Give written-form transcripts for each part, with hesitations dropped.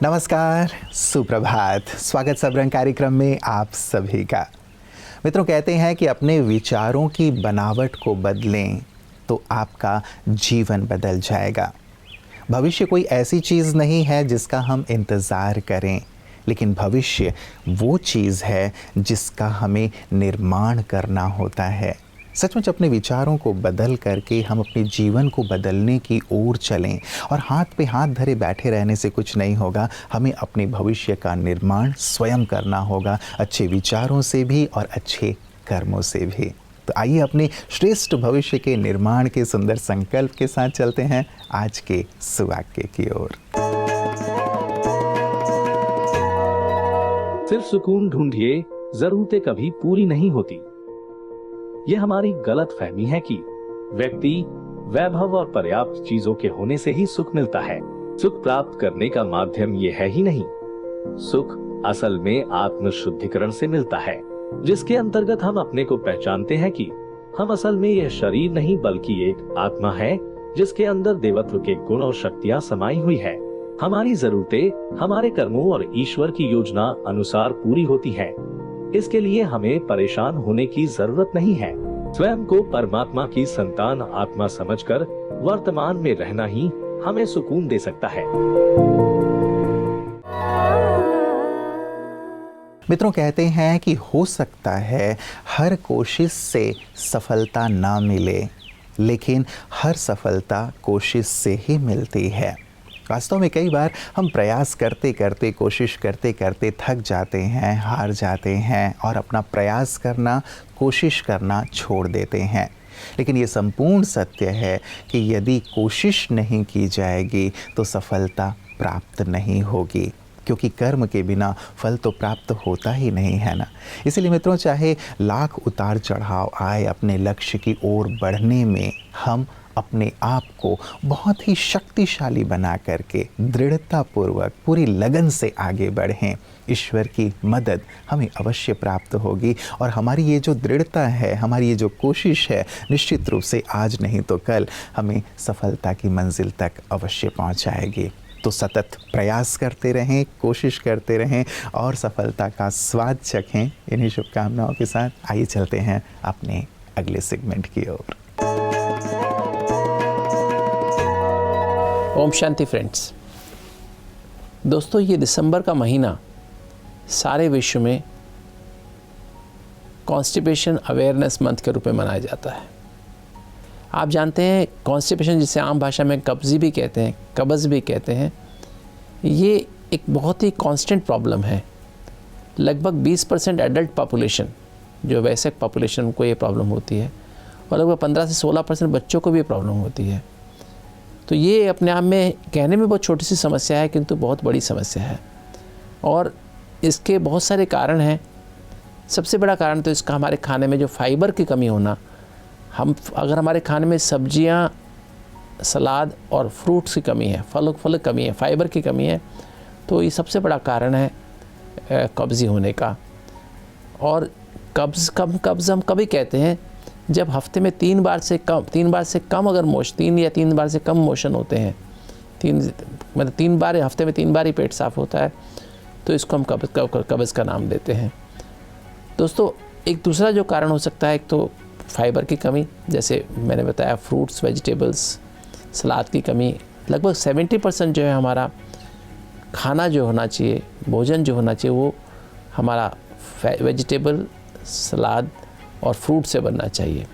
नमस्कार, सुप्रभात। स्वागत सबरंग कार्यक्रम में आप सभी का। मित्रों, कहते हैं कि अपने विचारों की बनावट को बदलें तो आपका जीवन बदल जाएगा। भविष्य कोई ऐसी चीज़ नहीं है जिसका हम इंतज़ार करें, लेकिन भविष्य वो चीज़ है जिसका हमें निर्माण करना होता है। सचमुच अपने विचारों को बदल करके हम अपने जीवन को बदलने की ओर चलें और हाथ पे हाथ धरे बैठे रहने से कुछ नहीं होगा। हमें अपने भविष्य का निर्माण स्वयं करना होगा, अच्छे विचारों से भी और अच्छे कर्मों से भी। तो आइए अपने श्रेष्ठ भविष्य के निर्माण के सुंदर संकल्प के साथ चलते हैं आज के सुवाक्य की ओर। सिर्फ सुकून ढूंढिए, जरूरतें कभी पूरी नहीं होती। यह हमारी गलत फहमी है कि व्यक्ति वैभव और पर्याप्त चीजों के होने से ही सुख मिलता है। सुख प्राप्त करने का माध्यम ये है ही नहीं। सुख असल में आत्म शुद्धिकरण से मिलता है, जिसके अंतर्गत हम अपने को पहचानते हैं कि हम असल में यह शरीर नहीं बल्कि एक आत्मा है जिसके अंदर देवत्व के गुण और शक्तियां समाई हुई है। हमारी जरूरतें हमारे कर्मों और ईश्वर की योजना अनुसार पूरी होती हैं। इसके लिए हमें परेशान होने की जरूरत नहीं है। स्वयं को परमात्मा की संतान आत्मा समझकर वर्तमान में रहना ही हमें सुकून दे सकता है। मित्रों, कहते हैं कि हो सकता है हर कोशिश से सफलता ना मिले, लेकिन हर सफलता कोशिश से ही मिलती है। वास्तव में कई बार हम प्रयास करते करते, कोशिश करते करते थक जाते हैं, हार जाते हैं और अपना प्रयास करना, कोशिश करना छोड़ देते हैं। लेकिन ये संपूर्ण सत्य है कि यदि कोशिश नहीं की जाएगी तो सफलता प्राप्त नहीं होगी, क्योंकि कर्म के बिना फल तो प्राप्त होता ही नहीं है ना। इसलिए मित्रों, चाहे लाख उतार चढ़ाव आए, अपने लक्ष्य की ओर बढ़ने में हम अपने आप को बहुत ही शक्तिशाली बना करके दृढ़तापूर्वक पूरी लगन से आगे बढ़ें। ईश्वर की मदद हमें अवश्य प्राप्त होगी और हमारी ये जो दृढ़ता है, हमारी ये जो कोशिश है, निश्चित रूप से आज नहीं तो कल हमें सफलता की मंजिल तक अवश्य पहुंचाएगी। तो सतत प्रयास करते रहें, कोशिश करते रहें और सफलता का स्वाद चखें। इन्हीं शुभकामनाओं के साथ आइए चलते हैं अपने अगले सेगमेंट की ओर। ओम शांति फ्रेंड्स। दोस्तों, ये दिसंबर का महीना सारे विश्व में कॉन्स्टिपेशन अवेयरनेस मंथ के रूप में मनाया जाता है। आप जानते हैं कॉन्स्टिपेशन, जिसे आम भाषा में कब्ज़ी भी कहते हैं, कब्ज़ भी कहते हैं, ये एक बहुत ही कांस्टेंट प्रॉब्लम है। लगभग 20% एडल्ट पॉपुलेशन, जो वयस्क पॉपुलेशन को ये प्रॉब्लम होती है, और लगभग 15 से 16% बच्चों को भी प्रॉब्लम होती है। तो ये अपने आप में कहने में बहुत छोटी सी समस्या है, किंतु बहुत बड़ी समस्या है और इसके बहुत सारे कारण हैं। सबसे बड़ा कारण तो इसका हमारे खाने में जो फाइबर की कमी होना। हम अगर हमारे खाने में सब्जियां, सलाद और फ्रूट्स की कमी है, फल की कमी है, फाइबर की कमी है, तो ये सबसे बड़ा कारण है कब्ज़ी होने का। और कब्ज़ हम कभी कहते हैं जब हफ्ते में 3 बार से कम अगर तीन या 3 बार से कम मोशन होते हैं, 3 बार, हफ्ते में 3 बार ही पेट साफ़ होता है, तो इसको हम कब्ज़ का नाम देते हैं। दोस्तों, एक दूसरा जो कारण हो सकता है, एक तो फाइबर की कमी, जैसे मैंने बताया फ्रूट्स, वेजिटेबल्स, सलाद की कमी। लगभग 70% जो है हमारा खाना जो होना चाहिए, भोजन जो होना चाहिए, वो हमारा वेजिटेबल, सलाद और फ्रूट से बनना चाहिए।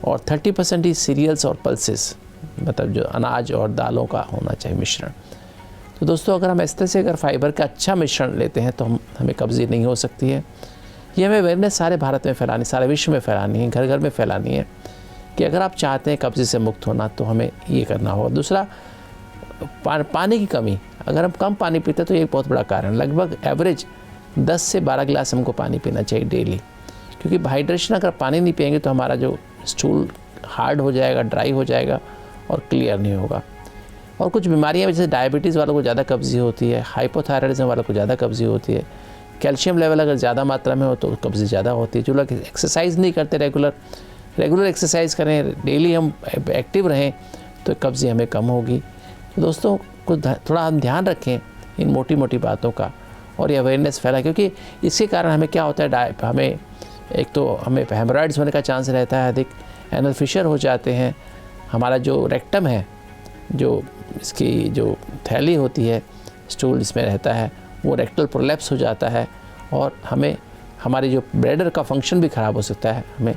और 30% ही सीरियल्स और पल्सेस, मतलब जो अनाज और दालों का होना चाहिए मिश्रण। तो दोस्तों, अगर हम इस तरह से अगर फाइबर का अच्छा मिश्रण लेते हैं तो हमें कब्ज़ी नहीं हो सकती है। ये हमें अवेयरनेस सारे भारत में फैलानी, सारे विश्व में फैलानी है, घर घर में फैलानी है कि अगर आप चाहते हैं कब्ज़ी से मुक्त होना तो हमें ये करना होगा। दूसरा, पानी की कमी। अगर हम कम पानी पीते हैं तो ये एक बहुत बड़ा कारण। लगभग एवरेज 10 से 12 गिलास हमको पानी पीना चाहिए डेली, क्योंकि हाइड्रेशन, अगर पानी नहीं पिएंगे तो हमारा जो स्टूल हार्ड हो जाएगा, ड्राई हो जाएगा और क्लियर नहीं होगा। और कुछ बीमारियां जैसे डायबिटीज़ वालों को ज़्यादा कब्ज़ी होती है, हाइपोथायराइडिज्म वालों को ज़्यादा कब्ज़ी होती है, कैल्शियम लेवल अगर ज़्यादा मात्रा में हो तो कब्ज़ी ज़्यादा होती है। जो लोग एक्सरसाइज नहीं करते, रेगुलर एक्सरसाइज करें, डेली हम एक्टिव रहें, तो कब्ज़ी हमें कम होगी। तो दोस्तों, थोड़ा हम ध्यान रखें इन मोटी मोटी बातों का, और ये अवेयरनेस फैला, क्योंकि इसके कारण हमें क्या होता है, हमें एक तो हमें हेमोरॉइड्स होने का चांस रहता है अधिक, एनल फिशर हो जाते हैं, हमारा जो रेक्टम है, जो इसकी जो थैली होती है स्टूल इसमें रहता है, वो रेक्टल प्रोलैप्स हो जाता है, और हमें हमारी जो ब्लैडर का फंक्शन भी ख़राब हो सकता है, हमें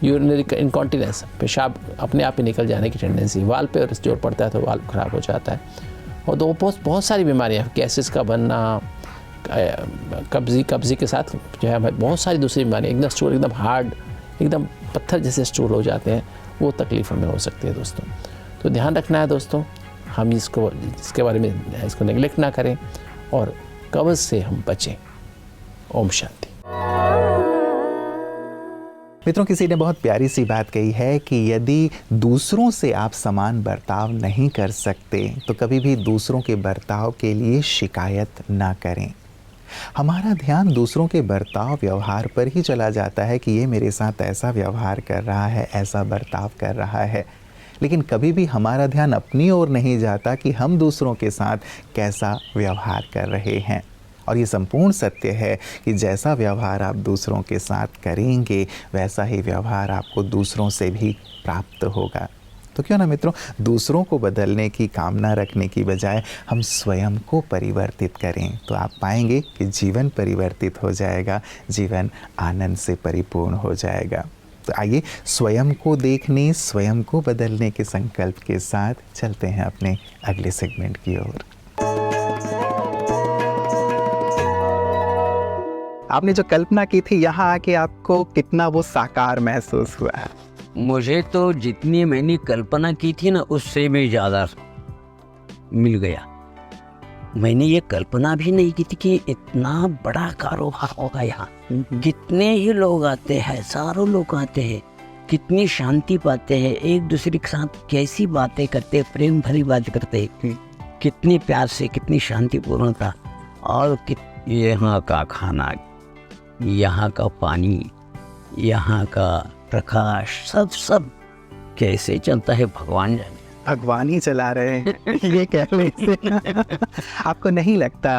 यूरिनरी इनकॉन्टिनेंस, पेशाब अपने आप ही निकल जाने की टेंडेंसी, वाल पे जोर पड़ता है तो वाल ख़राब हो जाता है, और दो बहुत सारी बीमारियाँ, गैसेस का बनना, कब्ज़ी के साथ जो है बहुत सारी दूसरी बीमारियाँ, एकदम स्टूल एकदम हार्ड, एकदम पत्थर जैसे स्टूल हो जाते हैं, वो तकलीफ़ हमें हो सकती है दोस्तों। तो ध्यान रखना है दोस्तों, हम इसके बारे में इसको नेगलेक्ट ना करें और कब्ज़ से हम बचें। ओम शांति। मित्रों, किसी ने बहुत प्यारी सी बात कही है कि यदि दूसरों से आप समान बर्ताव नहीं कर सकते तो कभी भी दूसरों के बर्ताव के लिए शिकायत ना करें। हमारा ध्यान दूसरों के बर्ताव व्यवहार पर ही चला जाता है कि ये मेरे साथ ऐसा व्यवहार कर रहा है, ऐसा बर्ताव कर रहा है, लेकिन कभी भी हमारा ध्यान अपनी ओर नहीं जाता कि हम दूसरों के साथ कैसा व्यवहार कर रहे हैं। और ये संपूर्ण सत्य है कि जैसा व्यवहार आप दूसरों के साथ करेंगे वैसा ही व्यवहार आपको दूसरों से भी प्राप्त होगा। तो क्यों ना मित्रों, दूसरों को बदलने की कामना रखने की बजाय हम स्वयं को परिवर्तित करें, तो आप पाएंगे कि जीवन परिवर्तित हो जाएगा, जीवन आनंद से परिपूर्ण हो जाएगा। तो आइए स्वयं को देखने, स्वयं को बदलने के संकल्प के साथ चलते हैं अपने अगले सेगमेंट की ओर। आपने जो कल्पना की थी, यहाँ आके आपको कितना वो साकार महसूस हुआ है? मुझे तो जितनी मैंने कल्पना की थी ना, उससे भी ज़्यादा मिल गया। मैंने ये कल्पना भी नहीं की थी कि इतना बड़ा कारोबार होगा यहाँ। कितने ही लोग आते हैं, सारों लोग आते हैं, कितनी शांति पाते हैं, एक दूसरे के साथ कैसी बातें करते हैं, प्रेम भरी बात करते हैं, कितनी प्यार से, कितनी शांतिपूर्णता, और यहाँ का खाना, यहाँ का पानी, यहाँ का प्रकाश, सब कैसे चलता है भगवान जाने। भगवान ही चला रहे हैं ये कह लें इसे। आपको नहीं लगता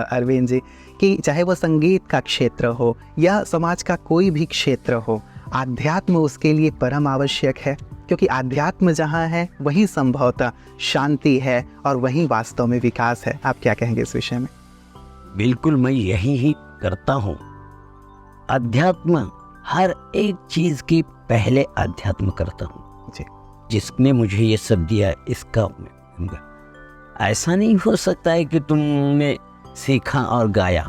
अरविंद जी कि चाहे वो संगीत का क्षेत्र हो या समाज का कोई भी क्षेत्र हो, आध्यात्म उसके लिए परम आवश्यक है? क्योंकि आध्यात्म जहाँ है वहीं संभवतः शांति है और वहीं वास्तव में विकास है। आप क्या कहेंगे इस विषय में? बिल्कुल, मैं यही ही करता हूँ। अध्यात्म, हर एक चीज की पहले अध्यात्म करता हूँ जी। जिसने मुझे ये सब दिया, इसका ऐसा नहीं हो सकता है कि तुमने सीखा और गाया।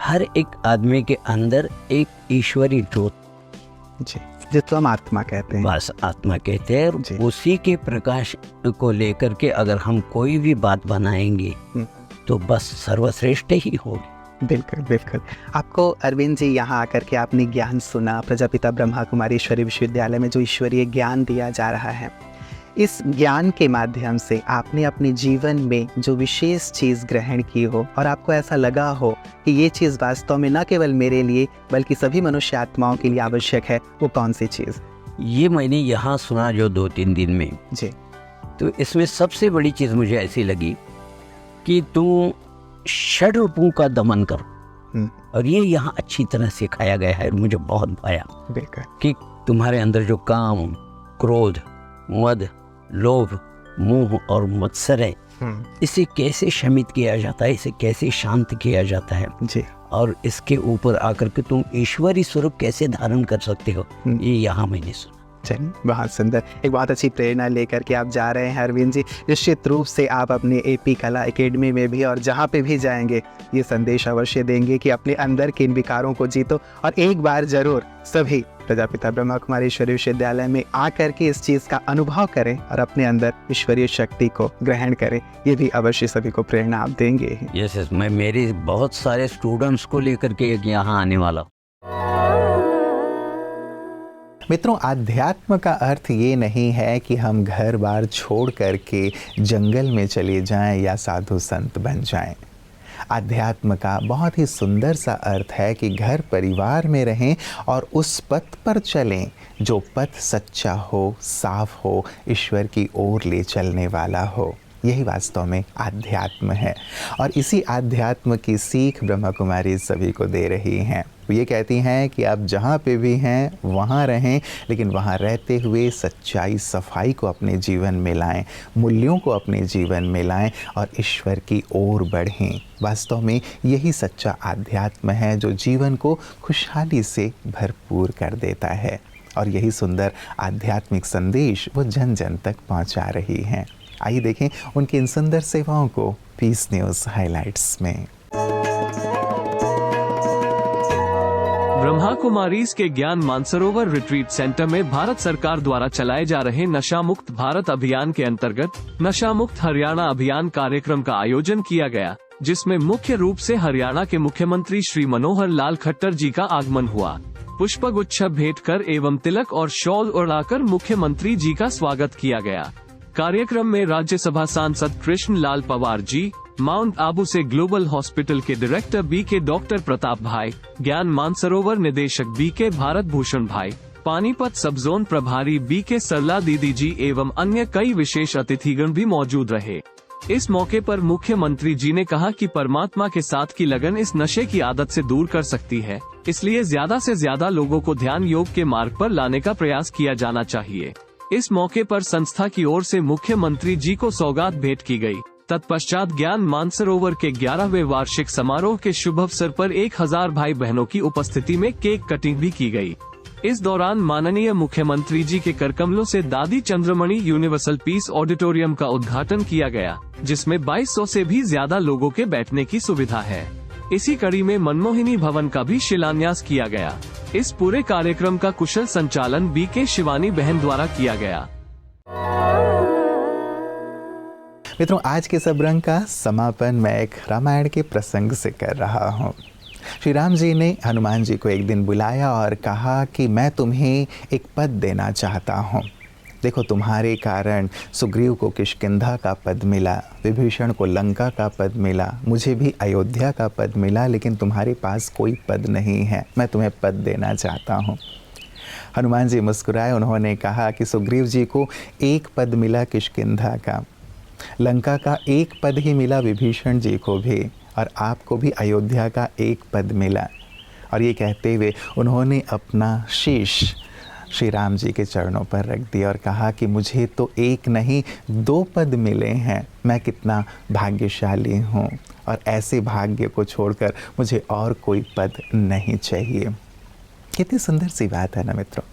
हर एक आदमी के अंदर एक ईश्वरी ज्योत जी, जिसको हम आत्मा कहते हैं, बस आत्मा कहते हैं, उसी के प्रकाश को लेकर के अगर हम कोई भी बात बनाएंगे तो बस सर्वश्रेष्ठ ही होगी। बिल्कुल बिल्कुल। आपको अरविंद जी यहाँ आकर के आपने ज्ञान सुना, प्रजापिता ब्रह्मा कुमारी ईश्वरीय विश्वविद्यालय में जो ईश्वरीय ज्ञान दिया जा रहा है, इस ज्ञान के माध्यम से आपने अपने जीवन में जो विशेष चीज़ ग्रहण की हो और आपको ऐसा लगा हो कि ये चीज़ वास्तव में न केवल मेरे लिए बल्कि सभी मनुष्य आत्माओं के लिए आवश्यक है, वो कौन सी चीज़? ये मैंने यहाँ सुना जो 2-3 दिन में जी, तो इसमें सबसे बड़ी चीज़ मुझे ऐसी लगी कि तुम षड रूपों का दमन करो, और ये यहाँ अच्छी तरह सिखाया गया है। मुझे बहुत भाया कि तुम्हारे अंदर जो काम, क्रोध, मद, लोभ, मोह और मत्सर है, इसे कैसे शमित किया जाता है, इसे कैसे शांत किया जाता है जी, और इसके ऊपर आकर के तुम ईश्वरी स्वरूप कैसे धारण कर सकते हो, ये यहाँ मैंने सुना। चलिए, बहुत सुंदर, एक बहुत अच्छी प्रेरणा लेकर के आप जा रहे हैं अरविंद जी। निश्चित रूप से आप अपने एपी कला एकेडमी में भी और जहाँ पे भी जाएंगे ये संदेश अवश्य देंगे कि अपने अंदर के इन विकारों को जीतो, और एक बार जरूर सभी प्रजापिता ब्रह्मा कुमारी ईश्वरीय विश्वविद्यालय में आकर के इस चीज़ का अनुभव करें और अपने अंदर ईश्वरीय शक्ति को ग्रहण करें। ये भी अवश्य सभी को प्रेरणा आप देंगे। यस, मैं मेरे बहुत सारे स्टूडेंट्स को लेकर के यहाँ आने वाला हूँ। मित्रों, आध्यात्म का अर्थ ये नहीं है कि हम घर बार छोड़ करके जंगल में चले जाएं या साधु संत बन जाएं। आध्यात्म का बहुत ही सुंदर सा अर्थ है कि घर परिवार में रहें और उस पथ पर चलें जो पथ सच्चा हो, साफ हो, ईश्वर की ओर ले चलने वाला हो। यही वास्तव में आध्यात्म है। और इसी आध्यात्म की सीख ब्रह्मा कुमारी सभी को दे रही हैं। वो ये कहती हैं कि आप जहाँ पे भी हैं वहाँ रहें, लेकिन वहाँ रहते हुए सच्चाई सफाई को अपने जीवन में लाएं, मूल्यों को अपने जीवन में लाएं और ईश्वर की ओर बढ़ें। वास्तव में यही सच्चा आध्यात्म है जो जीवन को खुशहाली से भरपूर कर देता है। और यही सुंदर आध्यात्मिक संदेश वो जन जन तक पहुँचा रही हैं। आइए देखें उनकी इन सुंदर सेवाओं को पीस न्यूज़ हाइलाइट्स में। ब्रह्मा कुमारीज के ज्ञान मानसरोवर रिट्रीट सेंटर में भारत सरकार द्वारा चलाए जा रहे नशा मुक्त भारत अभियान के अंतर्गत नशा मुक्त हरियाणा अभियान कार्यक्रम का आयोजन किया गया, जिसमें मुख्य रूप से हरियाणा के मुख्यमंत्री श्री मनोहर लाल खट्टर जी का आगमन हुआ। पुष्प गुच्छ भेंट कर एवं तिलक और शॉल उड़ाकर मुख्यमंत्री जी का स्वागत किया गया। कार्यक्रम में राज्यसभा सांसद कृष्ण लाल पवार जी, माउंट आबू से ग्लोबल हॉस्पिटल के डायरेक्टर BK डॉक्टर प्रताप भाई, ज्ञान मानसरोवर निदेशक BK भारत भूषण भाई, पानीपत सब जोन प्रभारी BK सरला दीदी जी एवं अन्य कई विशेष अतिथिगण भी मौजूद रहे। इस मौके पर मुख्यमंत्री जी ने कहा कि परमात्मा के साथ की लगन इस नशे की आदत से दूर कर सकती है, इसलिए ज्यादा से ज्यादा लोगों को ध्यान योग के मार्ग पर लाने का प्रयास किया जाना चाहिए। इस मौके पर संस्था की ओर से मुख्यमंत्री जी को सौगात भेंट की गई। तत्पश्चात ज्ञान मानसरोवर के 11वें वार्षिक समारोह के शुभ अवसर पर 1000 भाई बहनों की उपस्थिति में केक कटिंग भी की गई। इस दौरान माननीय मुख्यमंत्री जी के करकमलों से दादी चंद्रमणि यूनिवर्सल पीस ऑडिटोरियम का उद्घाटन किया गया, जिसमें 2200 से भी ज्यादा लोगों के बैठने की सुविधा है। इसी कड़ी में मनमोहिनी भवन का भी शिलान्यास किया गया। इस पूरे कार्यक्रम का कुशल संचालन BK शिवानी बहन द्वारा किया गया। मित्रों, आज के सब रंग का समापन मैं एक रामायण के प्रसंग से कर रहा हूँ। श्री राम जी ने हनुमान जी को एक दिन बुलाया और कहा कि मैं तुम्हें एक पद देना चाहता हूँ। देखो, तुम्हारे कारण सुग्रीव को किष्किंधा का पद मिला, विभीषण को लंका का पद मिला, मुझे भी अयोध्या का पद मिला, लेकिन तुम्हारे पास कोई पद नहीं है। मैं तुम्हें पद देना चाहता हूँ। हनुमान जी मुस्कुराए। उन्होंने कहा कि सुग्रीव जी को एक पद मिला किष्किंधा का, लंका का एक पद ही मिला विभीषण जी को भी, और आपको भी अयोध्या का एक पद मिला। और ये कहते हुए उन्होंने अपना शीश श्री राम जी के चरणों पर रख दिया और कहा कि मुझे तो एक नहीं 2 पद मिले हैं। मैं कितना भाग्यशाली हूँ, और ऐसे भाग्य को छोड़कर मुझे और कोई पद नहीं चाहिए। कितनी सुंदर सी बात है ना मित्रों।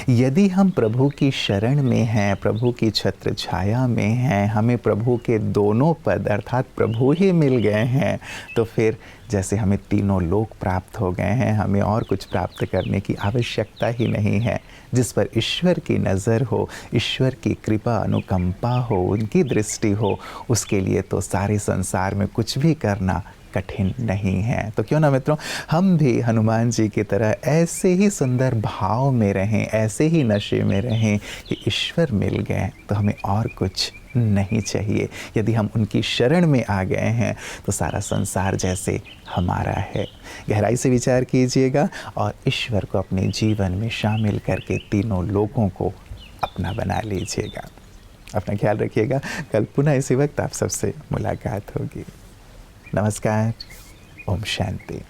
यदि हम प्रभु की शरण में हैं, प्रभु की छत्र छाया में हैं, हमें प्रभु के दोनों पद अर्थात प्रभु ही मिल गए हैं, तो फिर जैसे हमें तीनों लोक प्राप्त हो गए हैं, हमें और कुछ प्राप्त करने की आवश्यकता ही नहीं है। जिस पर ईश्वर की नज़र हो, ईश्वर की कृपा अनुकंपा हो, उनकी दृष्टि हो, उसके लिए तो सारे संसार में कुछ भी करना कठिन नहीं है। तो क्यों ना मित्रों, हम भी हनुमान जी की तरह ऐसे ही सुंदर भाव में रहें, ऐसे ही नशे में रहें कि ईश्वर मिल गए तो हमें और कुछ नहीं चाहिए। यदि हम उनकी शरण में आ गए हैं तो सारा संसार जैसे हमारा है। गहराई से विचार कीजिएगा और ईश्वर को अपने जीवन में शामिल करके तीनों लोगों को अपना बना लीजिएगा। अपना ख्याल रखिएगा। कल पुनः इसी वक्त आप सबसे मुलाकात होगी। नमस्कार। ओम शांति।